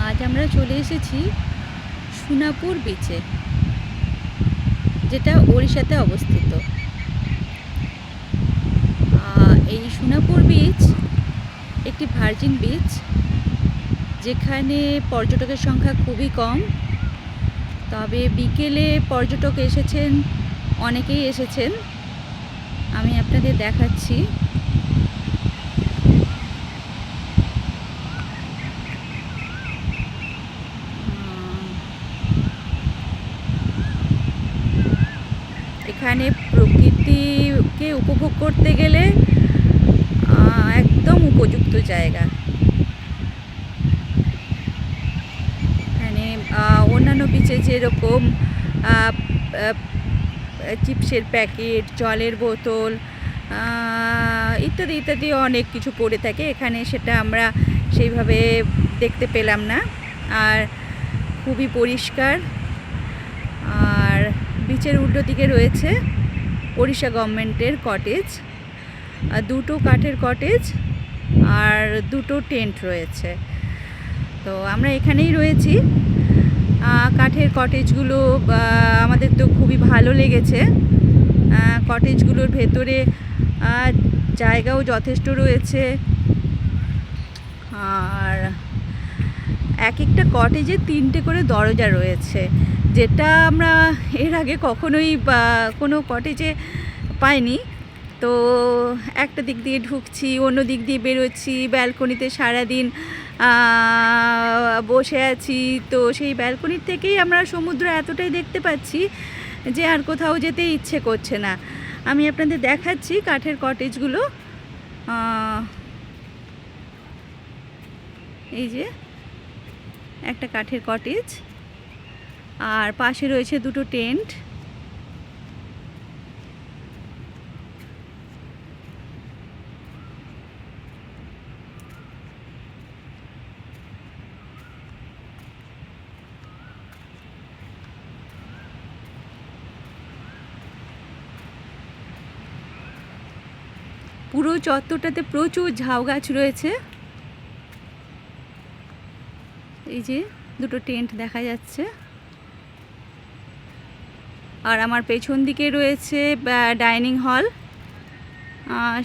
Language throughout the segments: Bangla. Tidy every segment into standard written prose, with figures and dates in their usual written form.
আজ আমরা চলে এসেছি সোনাপুর বিচে, যেটা ওড়িশাতে অবস্থিত। এই সোনাপুর বিচ একটি ভার্জিন বিচ, যেখানে পর্যটকের সংখ্যা খুবই কম। তবে বিকেলে পর্যটক এসেছেন, অনেকেই এসেছেন। আমি আপনাদের দেখাচ্ছি। এখানে প্রকৃতিকে উপভোগ করতে গেলে একদম উপযুক্ত জায়গা। এখানে অন্যান্য বিচে যেরকম চিপসের প্যাকেট, জলের বোতল ইত্যাদি ইত্যাদি অনেক কিছু পড়ে থাকে, এখানে সেটা আমরা সেইভাবে দেখতে পেলাম না। আর খুবই পরিষ্কার। আর বিচের উল্টো দিকে রয়েছে ওড়িশা গভর্নমেন্টের কটেজ, দুটো কাঠের কটেজ আর দুটো টেন্ট রয়েছে। তো আমরা এখানেই রয়েছি। কাঠের কটেজগুলো আমাদের তো খুবই ভালো লেগেছে। কটেজগুলোর ভেতরে জায়গাও যথেষ্ট রয়েছে। আর এক একটা কটেজে 3টে করে দরজা রয়েছে, যেটা আমরা এর আগে কখনোই কোনো কটেজে পাইনি। তো একটা দিক দিয়ে ঢুকছি, অন্য দিক দিয়ে বেরোচ্ছি। ব্যালকনিতে সারাদিন বসে আছি, তো সেই ব্যালকনির থেকেই আমরা সমুদ্র এতটাই দেখতে পাচ্ছি যে আর কোথাও যেতে ইচ্ছে করছে না। আমি আপনাদের দেখাচ্ছি কাঠের কটেজগুলো। এই যে একটা কাঠের কটেজ, আর পাশে রয়েছে দুটো টেন্ট। পুরো চত্বরটাতে প্রচুর ঝাউ গাছ রয়েছে। এই যে দুটো টেন্ট দেখা যাচ্ছে। আর আমার পেছন দিকে রয়েছে ডাইনিং হল।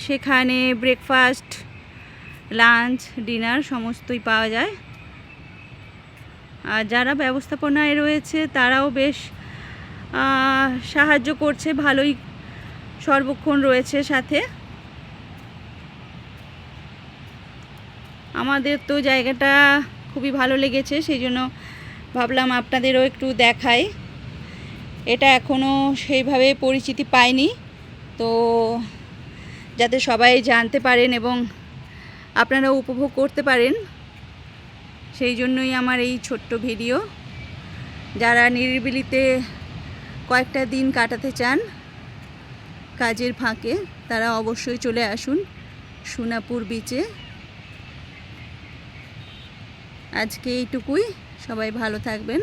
সেখানে ব্রেকফাস্ট, লাঞ্চ, ডিনার সমস্তই পাওয়া যায়। আর যারা ব্যবস্থাপনায় রয়েছে তারাও বেশ সাহায্য করছে, ভালোই সর্বক্ষণ রয়েছে সাথে। আমাদের তো জায়গাটা খুবই ভালো লেগেছে, সেই জন্য ভাবলাম আপনাদেরও একটু দেখাই। এটা এখনও সেইভাবে পরিচিতি পায়নি, তো যাতে সবাই জানতে পারেন এবং আপনারা উপভোগ করতে পারেন, সেই জন্যই আমার এই ছোট্ট ভিডিও। যারা নিরিবিলিতে কয়েকটা দিন কাটাতে চান কাজের ফাঁকে, তারা অবশ্যই চলে আসুন সোনাপুর বিচে। আজকে এইটুকুই। সবাই ভালো থাকবেন।